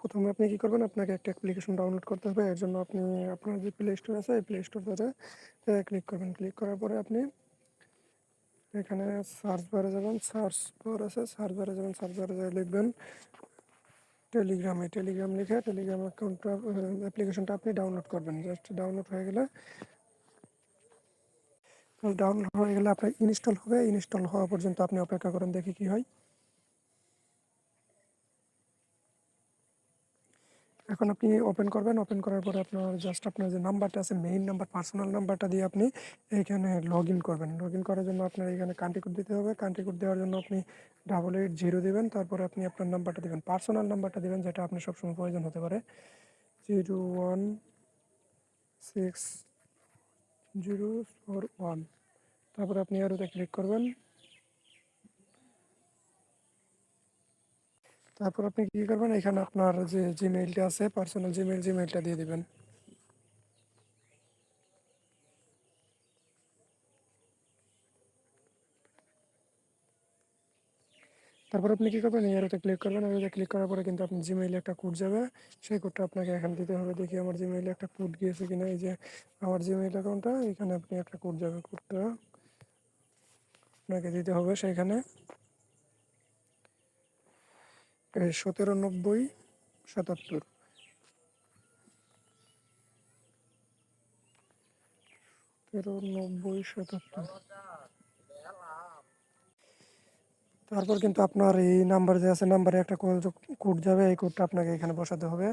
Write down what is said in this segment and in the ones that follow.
প্রথমে আপনি কি করবেন, আপনাকে একটা অ্যাপ্লিকেশন ডাউনলোড করতে হবে। এর জন্য আপনি আপনার যে প্লে স্টোর আছে, এই প্লে স্টোর থেকে ক্লিক করবেন। ক্লিক করার পরে আপনি এখানে সার্চ বারে যাবেন, সার্চ বার আছে, সার্চ বারে যাবেন, সার্চ বারে লিখবেন টেলিগ্রামে। টেলিগ্রাম লিখে টেলিগ্রাম অ্যাকাউন্টটা অ্যাপ্লিকেশনটা আপনি ডাউনলোড করবেন। জাস্ট ডাউনলোড হয়ে গেলে আপনার ইনস্টল হবে। ইনস্টল হওয়া পর্যন্ত আপনি অপেক্ষা করেন, দেখি কি হয়। এখন আপনি ওপেন করবেন। ওপেন করার পরে আপনার যে নাম্বারটা আছে, মেইন নাম্বার, পার্সোনাল নাম্বারটা দিয়ে আপনি এইখানে লগ ইন করবেন। লগ ইন করার জন্য আপনার এখানে কান্ট্রি কোড দিতে হবে। কান্ট্রি কোড দেওয়ার জন্য আপনি 880 দেবেন। তারপরে আপনি আপনার নাম্বারটা দেবেন, পার্সোনাল নাম্বারটা দেবেন, যেটা আপনার সবসময় প্রয়োজন হতে পারে। 016041। তারপরে আপনি আরোতে ক্লিক করবেন। তারপর আপনি কী করবেন, এখানে আপনার যে জিমেইলটা আছে, পার্সোনাল জিমেইলটা দিয়ে দিবেন। তারপর আপনি কী করবেন, এই অ্যারোতে ক্লিক করবেন। অ্যারোতে ক্লিক করার পরে কিন্তু আপনার জিমেইলে একটা কোড যাবে। সেই কোডটা আপনাকে এখানে দিতে হবে। দেখি আমার জিমেইলে একটা কোড গিয়েছে কিনা। এই যে আমার জিমেইল অ্যাকাউন্টটা, এখানে আপনি একটা কোড যাবে। কোডটা আপনাকে দিতে হবে সেইখানে 179077। 179077। তারপর কিন্তু আপনার এই নাম্বার যে আছে, নাম্বারে একটা কোড যাবে। এই কোডটা আপনাকে এখানে বসাতে হবে।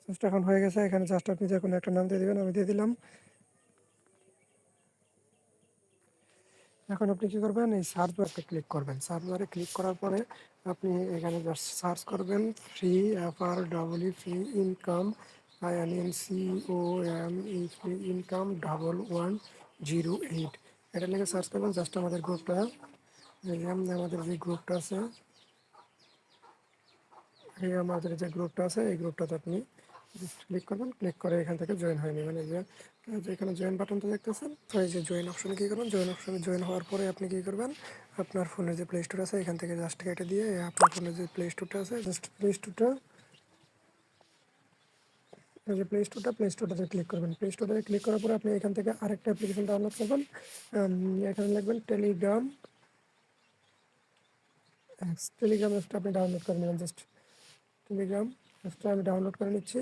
জাস্ট এখন হয়ে গেছে। এখানে জাস্ট আপনি যে কোনো একটা নাম দিয়ে দেবেন, আমি দিয়ে দিলাম। এখন আপনি কী করবেন, এই সার্চ বারে ক্লিক করবেন। সার্চ বারে ক্লিক করার পরে আপনি এখানে জাস্ট সার্চ করবেন free, FREE income, INCOME free income 1108। এটা লিখে সার্চ করবেন। জাস্ট আমাদের গ্রুপটা, আমাদের যে গ্রুপটা আছে, আমাদের যে গ্রুপটা আছে, এই গ্রুপটাতে আপনি ক্লিক করবেন। ক্লিক করে এখান থেকে জয়েন হয়ে নেবেন। এই যে এখানে জয়েন বাটনটা দেখতেছেন, তো এই যে জয়েন অপশনে কী করবেন, জয়েন অপশনে জয়েন হওয়ার পরে আপনি কী করবেন, আপনার ফোনের যে প্লে স্টোর আছে, এখান থেকে জাস্ট কেটে দিয়ে আপনার ফোনের যে প্লে স্টোরটা আছে, জাস্ট প্লে স্টোরটাতে ক্লিক করবেন। প্লে স্টোরটাতে ক্লিক করার পরে আপনি এখান থেকে আরেকটা অ্যাপ্লিকেশন ডাউনলোড করবেন। এখানে লিখবেন টেলিগ্রাম অ্যাপস। টেলিগ্রাম অ্যাপসটা আপনি ডাউনলোড করে নেবেন। জাস্ট টেলিগ্রাম অ্যাপসটা আমি ডাউনলোড করে নিচ্ছি।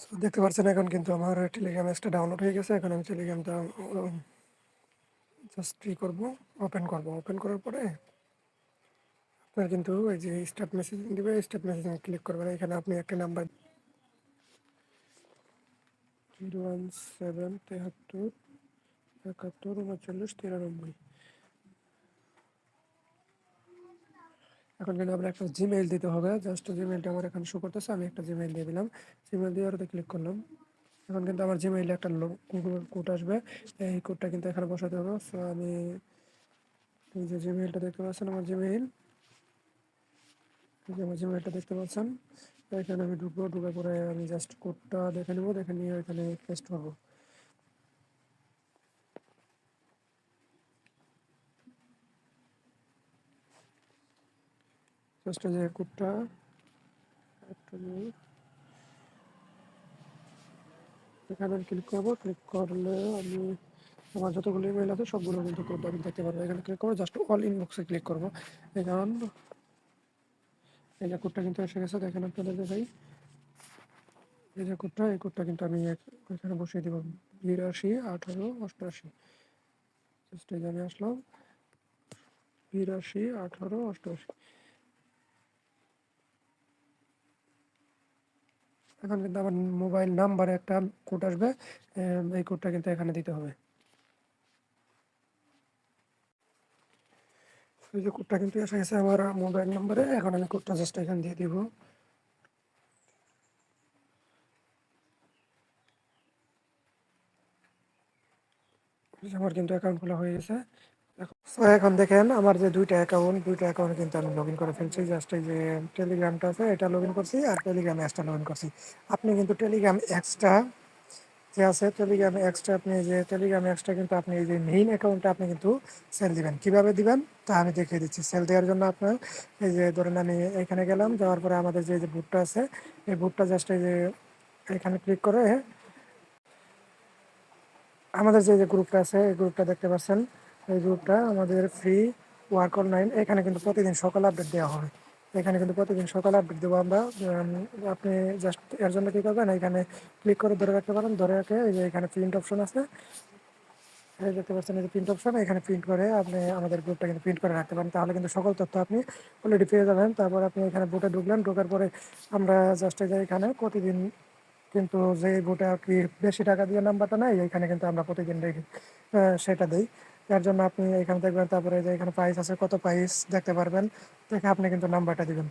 সো দেখতে পাচ্ছেন এখন কিন্তু আমার টেলিগ্রাম অ্যাপসটা ডাউনলোড হয়ে গেছে। এখন আমি টেলিগ্রামটা জাস্ট করবো, ওপেন করবো। ওপেন করার পরে আপনার কিন্তু এই যে স্টার্ট মেসেজিং দেবে, স্টার্ট মেসেজিং ক্লিক করবেন। এখানে আপনি একটা নাম্বার 017737139। এখন কিন্তু আপনার একটা জিমেইল দিতে হবে। জাস্ট জিমেইলটা আমার এখানে শো করতেছে, আমি একটা জিমেইল দিয়ে দিলাম। জিমেইল দিয়ে ওটাতে ক্লিক করলাম। এখন কিন্তু আমার জিমেইলে একটা কোড আসবে। এই কোডটা কিন্তু এখানে বসাতে হবে। সো আমি এই যে জিমেইলটা দেখতে পাচ্ছেন, আমার জিমেইল, এই যে আমার জিমেইলটা দেখতে পাচ্ছেন, এখানে আমি ঢুকবো। ঢুকার পরে আমি জাস্ট কোডটা দেখে নেবো, দেখে নিয়ে এখানে পেস্ট করবো। জাস্ট যে কোডটা একটু এখানে আমি ক্লিক করবো। ক্লিক করলে আমি আমার যতগুলো ইমেল আছে সবগুলো কিন্তু কোড আমি দেখতে পারবো। এখানে ক্লিক করবো, জাস্ট অল ইনবক্সে ক্লিক করবো। এখন এই যে কোডটা কিন্তু এসে গেছে, দেখেন আপনাদের দেখাই। এই যে কোডটা, এই কোডটা কিন্তু আমি এখানে বসিয়ে দেবো, 821888। জাস্ট এই যে আমি আসলাম, 821888। এখন কিন্তু আমার মোবাইল নাম্বারে একটা কোড আসবে। এই কোডটা কিন্তু এখানে দিতে হবে। এই যে কোডটা কিন্তু এসে গেছে আমার মোবাইল নাম্বারে। এখন আমি কোডটা জাস্ট এখানে দিয়ে দিব। আমার কিন্তু অ্যাকাউন্ট খোলা হয়ে গেছে। এখন সো এখন দেখেন আমার যে দুইটা অ্যাকাউন্ট কিন্তু আমি লগ ইন করে ফেলছি। জাস্ট এই যে টেলিগ্রামটা আছে এটা লগ ইন করছি আর টেলিগ্রাম এক্সট্রা লগ ইন করছি। আপনি কিন্তু টেলিগ্রাম এক্সট্রা যে আছে টেলিগ্রাম এক্সট্রা আপনি এই যে টেলিগ্রাম এক্সট্রা কিন্তু আপনি এই যে মেইন অ্যাকাউন্টটা আপনি কিন্তু সেল দিবেন। কিভাবে দিবেন তা আমি দেখিয়ে দিচ্ছি। সেল দেওয়ার জন্য আপনার এই যে ধরেন আমি এখানে গেলাম, যাওয়ার পরে আমাদের যে বুটটা আছে এই বুটটা জাস্ট এই যে এখানে ক্লিক করে আমাদের যে গ্রুপটা আছে এই গ্রুপটা দেখতে পাচ্ছেন। এই গ্রুপটা আমাদের ফ্রি ওয়ার্ক অনলাইন। এখানে কিন্তু প্রতিদিন সকালে আপডেট দেওয়া হবে। এখানে কিন্তু প্রতিদিন সকালে আপডেট দেবো আমরা। আপনি জাস্ট এর জন্য কী করবেন, এখানে ক্লিক করে ধরে রাখতে পারেন। ধরে রাখে এই যে এখানে প্রিন্ট অপশন আছে, এই দেখতে পাচ্ছেন এই যে প্রিন্ট অপশন, এখানে প্রিন্ট করে আপনি আমাদের গ্রুপটা কিন্তু প্রিন্ট করে রাখতে পারেন। তাহলে কিন্তু সকল তথ্য আপনি অলরেডি পেয়ে যাবেন। তারপর আপনি এখানে বুটে ঢুকলেন, ঢোকার পরে আমরা জাস্ট এই যে এখানে প্রতিদিন কিন্তু যে বুটে আর কি বেশি টাকা দিয়ে নাম্বারটা নেয় এখানে কিন্তু আমরা প্রতিদিন রেখে সেটা দিই। এর জন্য আপনি এখানে দেখবেন, তারপরে যে এখানে প্রাইস আছে কত প্রাইস দেখতে পারবেন, দেখে আপনি কিন্তু নাম্বারটা দিবেন।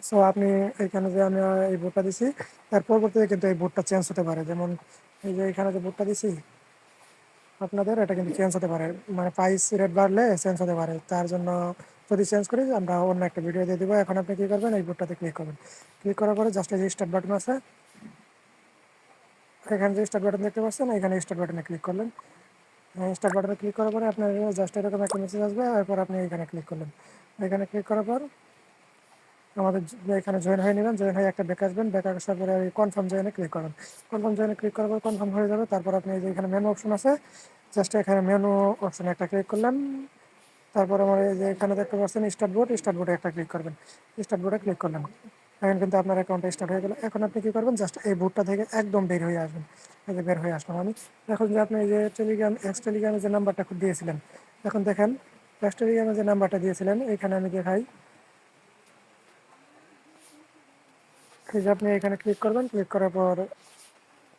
সো আপনি এখানে যে আমি এই বুটটা দিছি তার পরবর্তীতে কিন্তু এই বুটটা চেঞ্জ হতে পারে। যেমন এই যে এখানে যে বুটটা দিছি আপনাদের, এটা কিন্তু চেঞ্জ হতে পারে, মানে প্রাইস রেট বাড়লে চেঞ্জ হতে পারে। তার জন্য যদি চেঞ্জ করি আমরা অন্য একটা ভিডিও দিয়ে দিব। এখন আপনি কী করবেন, এই বুটটাতে ক্লিক করবেন। ক্লিক করার পরে জাস্ট এই যে স্টার্ট বাটন আছে, এখানে যে স্টার্ট বাটন দেখতে পাচ্ছেন এখানে স্টার্ট বাটনে ক্লিক করলেন। স্টার্ট বাটনে ক্লিক করার পরে আপনার জাস্ট এরকম একটা মেসেজ আসবে। এরপর আপনি এখানে ক্লিক করলেন। এখানে ক্লিক করার পর আমাদের এখানে জয়েন হয়ে নেবেন। জয়েন হয়ে একটা ব্যাক আসবেন। ব্যাক আসার পরে কনফার্ম জয়েনে ক্লিক করবেন। কনফার্ম জয়েনে ক্লিক করার পর কনফার্ম হয়ে যাবে। তারপর আপনি এই যে এখানে মেনু অপশন আছে, জাস্ট এখানে মেনু অপশনে একটা ক্লিক করলেন। তারপর আমার এই যে এখানে দেখতে পাচ্ছেন স্টার্ট বোর্ডে একটা ক্লিক করবেন। স্টার্ট বোর্ডে ক্লিক করলেন। এখন কিন্তু আপনার অ্যাকাউন্টটা স্টার্ট হয়ে গেল। এখন আপনি কী করবেন, জাস্ট এই বুটটা থেকে একদম বের হয়ে আসবেন। এই যে বের হয়ে আসলাম আমি। এখন যে আপনি এই যে টেলিগ্রামে যে নাম্বারটা দিয়েছিলেন, এখন দেখেন টেলিগ্রামে যে নাম্বারটা দিয়েছিলেন এখানে আমি দেখাই। এই যে আপনি এখানে ক্লিক করবেন, ক্লিক করার পর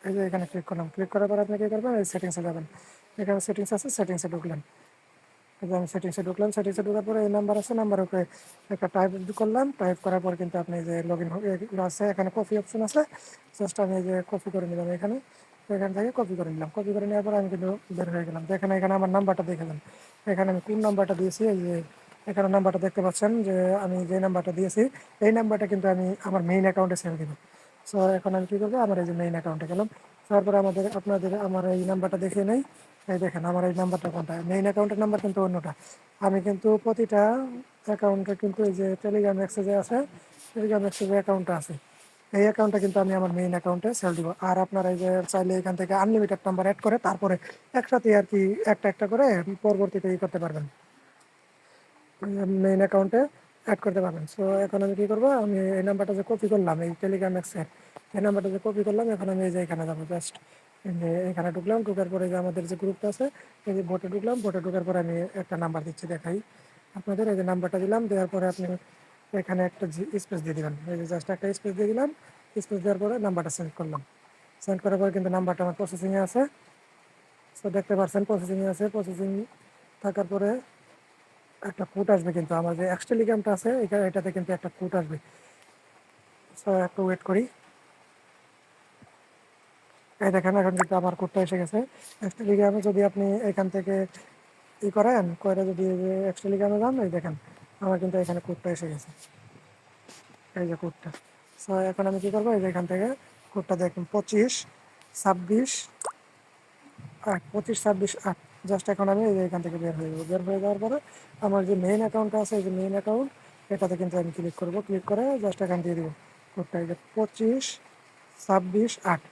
এই যে এখানে ক্লিক করলাম। ক্লিক করার পর আপনি কী করবেন, এই সেটিংসে যাবেন। এখানে সেটিংস আছে, সেটিংসে ঢুকলেন। আমি সেটিংসে ঢুকলাম। সেটিংসে ঢোকার পরে এই নাম্বার আছে, নাম্বার উপরে একটা টাইপ করলাম। টাইপ করার পর কিন্তু আপনি যে লগ ইন আছে, এখানে কপি অপশন আছে, জাস্ট আমি যে কপি করে নিলাম এখানে। এখান থেকে কপি করে নিলাম। কপি করে নেওয়ার পর আমি কিন্তু বের হয়ে গেলাম। দেখেন এখানে আমার নাম্বারটা দেখলাম। এখানে আমি কোন নাম্বারটা দিয়েছি, এই যে এখানে নাম্বারটা দেখতে পাচ্ছেন যে আমি যে নাম্বারটা দিয়েছি এই নাম্বারটা কিন্তু আমি আমার মেইন অ্যাকাউন্টে সেভ দিব। সো এখন আমি কী করবো, আমার এই যে মেইন অ্যাকাউন্টে গেলাম। তারপরে আপনাদের আমার এই নাম্বারটা দেখে নেই। এই দেখেন আমার এই নাম্বারটা কোনটা, মেইন অ্যাকাউন্টের নাম্বার কিন্তু অন্যটা। আমি কিন্তু প্রতিটা অ্যাকাউন্টে কিন্তু এই যে টেলিগ্রাম এক্সচেঞ্জে আছে, টেলিগ্রাম এক্সচেঞ্জে অ্যাকাউন্টটা আছে, এই অ্যাকাউন্টটা কিন্তু আমি আমার মেইন অ্যাকাউন্টে সেল দিব। আর আপনারা এই যে চাইলে এখান থেকে আনলিমিটেড নাম্বার অ্যাড করে তারপরে একসাথে আর কি একটা একটা করে পরবর্তীতে করতে পারবেন, মেইন অ্যাকাউন্টে অ্যাড করতে পারবেন। সো এখন আমি কী করবো, আমি এই নাম্বারটা যে কপি করলাম এই টেলিগ্রাম এক্সের, এই নাম্বারটা যে কপি করলাম, এখন আমি এই যে এখানে যাবো। জাস্ট এখানে ঢুকলাম। ঢুকার পরে যে আমাদের যে গ্রুপটা আছে এই যে ভোটে ঢুকলাম। ভোটে ঢুকার পরে আমি একটা নাম্বার দিচ্ছি, দেখাই আপনাদের। এই যে নাম্বারটা দিলাম, দেওয়ার পরে আপনি এখানে একটা স্পেস দিয়ে দিবেন। এই যে জাস্ট একটা স্পেস দিয়ে দিলাম। স্পেস দেওয়ার পরে নাম্বারটা সেন্ড করলাম। সেন্ড করার পরে কিন্তু নাম্বারটা আমার প্রসেসিংয়ে আছে। সো দেখতে পাচ্ছেন প্রসেসিংয়ে আছে। প্রসেসিং থাকার পরে একটা কোড আসবে, কিন্তু আমার যে টেলিগ্রামটা আছে এখানে এটাতে কিন্তু একটা কোড আসবে। সো একটু ওয়েট করি। এই দেখেন এখন কিন্তু আমার কোডটা এসে গেছে। টেলিগ্রামে যদি আপনি এখান থেকে করেন করে যদি টেলিগ্রামে যান, এই দেখেন আমার কিন্তু এখানে কোডটা এসে গেছে, এই যে কোডটা। সো এখন আমি কী করবো, এই যে এখান থেকে কোডটা দেখুন 25 26 8 জাস্ট এখন আমি এই যে এখান থেকে বের হয়ে যাবো। বের হয়ে যাওয়ার পরে আমার যে মেইন অ্যাকাউন্টটা আছে, এই যে মেইন অ্যাকাউন্ট এটাতে কিন্তু আমি ক্লিক করবো। ক্লিক করে জাস্ট এখান দিয়ে দিব কোডটা, এই যে 25 26 8।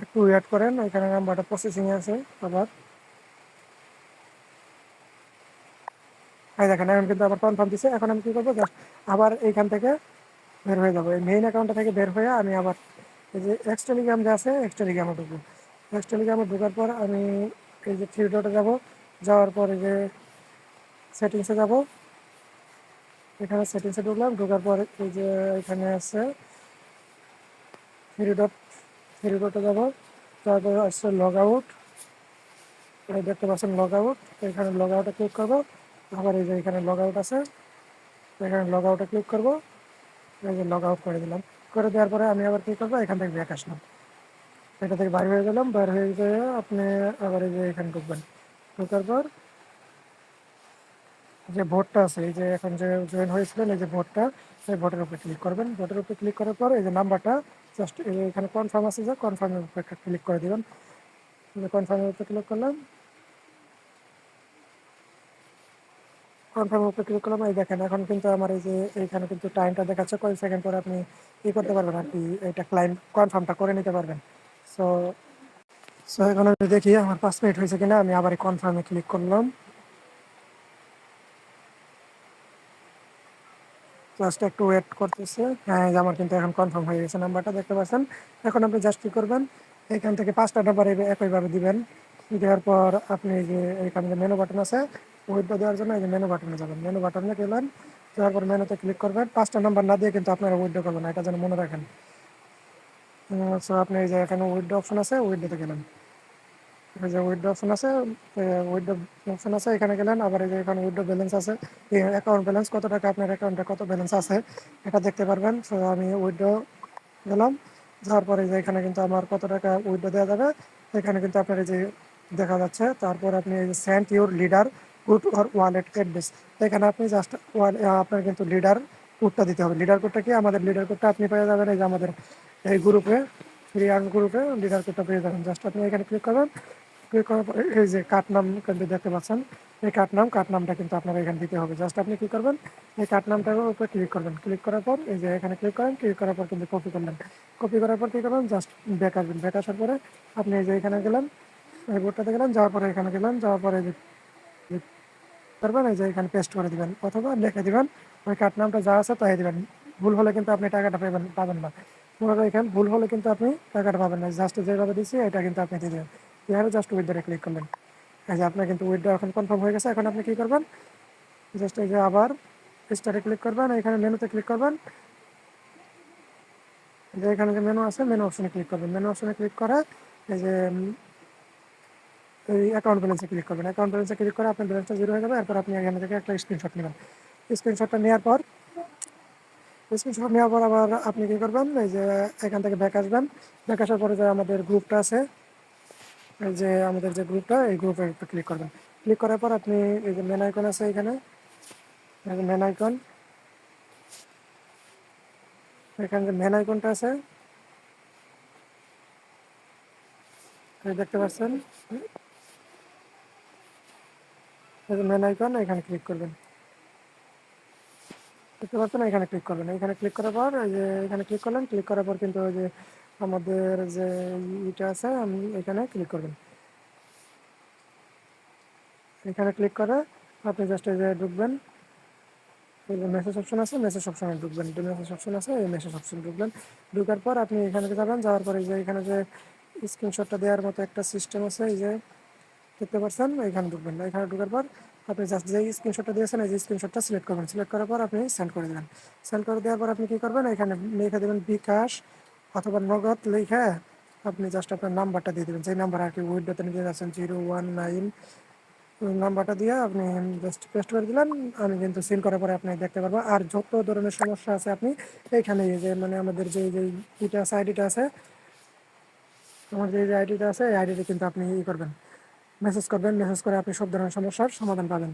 একটু ওয়েট করেন, এখানে নাম্বারটা প্রসেসিংয়ে আছে আবার। এই দেখেন এখন কিন্তু আবার কনফার্ম দিচ্ছে। এখন আমি কী করবো, জাস্ট আবার এইখান থেকে বের হয়ে যাবো। এই মেইন অ্যাকাউন্টটা থেকে বের হয়ে আমি আবার এই যে টেলিগ্রাম যে আছে টেলিগ্রামে ঢুকবো। টেলিগ্রামে ঢোকার পর আমি এই যে থ্রি ডটে যাবো। যাওয়ার পর এই যে সেটিংসে যাব। এখানে সেটিংসে ঢুকলাম। ঢোকার পর এই যে এখানে আছে থ্রি ডট, থ্রি ডটে যাবো। তারপর আসছে লগ আউট, দেখতে পাচ্ছেন লগ আউট। এখানে লগ আউটে ক্লিক করবো। আবার এই যে এখানে লগ আউট আছে, এখানে লগ আউটে ক্লিক করবো। এই যে লগ আউট করে দিলাম। করে দেওয়ার পরে আমি আবার কী করবো, এখান থেকে ব্যাক আসলাম, এটা থেকে বাইরে হয়ে গেলাম, বাইরে হয়ে গিয়ে আপনি আবার এই যে এখানে ঢুকবেন, ঢোকার পর যে ভোটটা আছে, এই যে এখন যে জয়েন হয়েছিলেন এই যে ভোটটা, সেই ভোটের উপরে ক্লিক করবেন। ভোটের উপরে ক্লিক করার পর এই যে নাম্বারটা জাস্ট এখানে কনফার্ম আছে, যে কনফার্মের উপরে একটা ক্লিক করে দেবেন। কনফার্মের উপরে ক্লিক করলাম, কনফার্মের উপরে ক্লিক করলাম। এই দেখেন এখন কিন্তু আমার এই যে এইখানে কিন্তু টাইমটা দেখাচ্ছে, কয়েক সেকেন্ড পরে আপনি ই করতে পারবেন আর কি, এটা ক্লাইম কনফার্মটা করে নিতে পারবেন। সো সো এখন আমি দেখি আমার 5 মিনিট হয়েছে কিনা, আমি আবার কনফার্মে ক্লিক করলাম, জাস্ট একটু ওয়েট করতেছে। হ্যাঁ, এই যে আমার কিন্তু এখন কনফার্ম হয়ে গেছে, নাম্বারটা দেখতে পাচ্ছেন। এখন আপনি জাস্ট কী করবেন, এখান থেকে 5টা নাম্বার একইভাবে দিবেন। দেওয়ার পর আপনি যে এখানে যে মেনু বাটন আছে, উইথড্র দেওয়ার জন্য এই যে মেনু বাটনে যাবেন, মেনু বাটনে গেলেন, যাওয়ার পর মেনুতে ক্লিক করবেন। 5টা নাম্বার না দিয়ে কিন্তু আপনারা উইথড্র করবেন না, এটা যেন মনে রাখেন। সো আপনি এই যে এখানে উইথড্র অপশন আছে, উইথড্রতে গেলেন, এই যে উইথড্র অপশন আছে, উইথড্র অপশন আছে, এখানে গেলেন। আবার এই যে এখানে উইথড্র ব্যালেন্স আছে, অ্যাকাউন্ট ব্যালেন্স কত টাকা আপনার অ্যাকাউন্টে কত ব্যালেন্স আছে এটা দেখতে পারবেন। সো আমি উইথড্র গেলাম, যাওয়ার পরে যে এখানে কিন্তু আমার কত টাকা উইথড্র দেওয়া যাবে এখানে কিন্তু আপনার এই যে দেখা যাচ্ছে। তারপর আপনি এই যে send your leader code or wallet address, এখানে আপনি জাস্ট আপনার কিন্তু লিডার কোডটা দিতে হবে। লিডার কোডটা কি, আমাদের লিডার কোডটা আপনি পেয়ে যাবেন এই যে আমাদের এই গ্রুপে, ফ্রি আর্ন গ্রুপে লিডার কোডটা পেয়ে যাবেন। জাস্ট আপনি এখানে ক্লিক করবেন, ক্লিক করার পরে এই যে কার্ড নাম কিন্তু দেখতে পাচ্ছেন, এই কার্ড নামটা কিন্তু আপনার এখানে দিতে হবে। জাস্ট আপনি কী করবেন, এই কার্ড নামটার উপরে ক্লিক করবেন, ক্লিক করার পর এই যে এখানে ক্লিক করেন, ক্লিক করার পর কিন্তু কপি করলেন, কপি করার পর কী করবেন, জাস্ট ব্যাক আসবেন, ব্যাক আসার পরে আপনি এই যে এখানে গেলেন, এই বোর্ডটাতে গেলেন, যাওয়ার পরে এখানে গেলেন, যাওয়ার পরে যে করবেন এই যে এখানে পেস্ট করে দিবেন অথবা লিখে দিবেন, ওই কার্ড নামটা যা আছে তাই দিবেন। ভুল হলে কিন্তু আপনি টাকাটা পাবেন না। পুরোটা এখানে ভুল হলে কিন্তু আপনি টাকাটা পাবেন না, জাস্ট যেভাবে দিচ্ছি এটা কিন্তু আপনি দিয়ে দেবেন। এখানে জাস্ট উইথড্রয়ে ক্লিক করলেন, এই যে আপনার কিন্তু উইথড্র এখন কনফার্ম হয়ে গেছে। এখন আপনি কী করবেন, জাস্ট এই যে আবার স্টারে ক্লিক করবেন, এখানে মেনুতে ক্লিক করবেন, যে এখানে যে মেনু আছে মেনু অপশনে ক্লিক করবেন, মেনু অপশনে ক্লিক করে এই যে এই অ্যাকাউন্ট ব্যালেন্সে ক্লিক করবেন, অ্যাকাউন্ট ব্যালেন্সে ক্লিক করে আপনার ব্যালেন্সটা জিরো হয়ে যাবে। এরপর আপনি এখান থেকে একটা স্ক্রিনশট নেবেন, স্ক্রিনশটটা নেওয়ার পর আবার আপনি কী করবেন, এই যে এখান থেকে ব্যাক আসবেন, ব্যাক আসার পরে যে আমাদের গ্রুপটা আছে, এই যে আমাদের যে গ্রুপটা, এই গ্রুপে একটু ক্লিক করবেন। ক্লিক করার পর আপনি এই যে মেন আইকন আছে এখানে, মেন আইকন, এখানে যে মেন আইকনটা আছে দেখতে পাচ্ছেন, এই যে মেন আইকন, এখানে ক্লিক করবেন, দেখতে পাচ্ছেন, এখানে ক্লিক করবেন। এখানে ক্লিক করার পর এই যে এখানে ক্লিক করলেন, ক্লিক করার পর কিন্তু ওই যে আমাদের যে ইটা আছে আমি এখানে ক্লিক করবেন, এখানে ক্লিক করে আপনি জাস্ট এই যে ঢুকবেন, এই যে মেসেজ অপশন আছে, মেসেজ অপশনে ঢুকবেন, যে মেসেজ অপশন আছে এই মেসেজ অপশনে ঢুকবেন। ঢুকার পর আপনি এখানে যাবেন, যাওয়ার পর এই যে এখানে যে স্ক্রিনশটটা দেওয়ার মতো একটা সিস্টেম আছে, এই যে দেখতে পাচ্ছেন, এখানে ঢুকবেন। এখানে ঢুকার পর আপনি জাস্ট যে স্ক্রিনশটটা দিয়েছেন এই যে স্ক্রিনশটটা সিলেক্ট করবেন, সিলেক্ট করার পর আপনি সেন্ড করে দেবেন। সেন্ড করে দেওয়ার পর আপনি কী করবেন, এখানে লিখে দেবেন বিকাশ অথবা নগদ, লিখে আপনি জাস্ট আপনার নাম্বারটা দিয়ে দেবেন, যেই নাম্বার আর কি উইথড্রতে নিতে যাচ্ছেন 019, ওই নাম্বারটা দিয়ে আপনি জাস্ট পেস্ট করে দিলেন। আমি কিন্তু সিল করার পরে আপনি দেখতে পারবো। আর যত ধরনের সমস্যা আছে আপনি এইখানে এই যে মানে আমাদের যে যে ইটা আছে, আইডিটা আছে, আমাদের যে আইডিটা আছে এই আইডিতে কিন্তু আপনি ই করবেন, মেসেজ করবেন, মেসেজ করে আপনি সব ধরনের সমস্যার সমাধান পাবেন।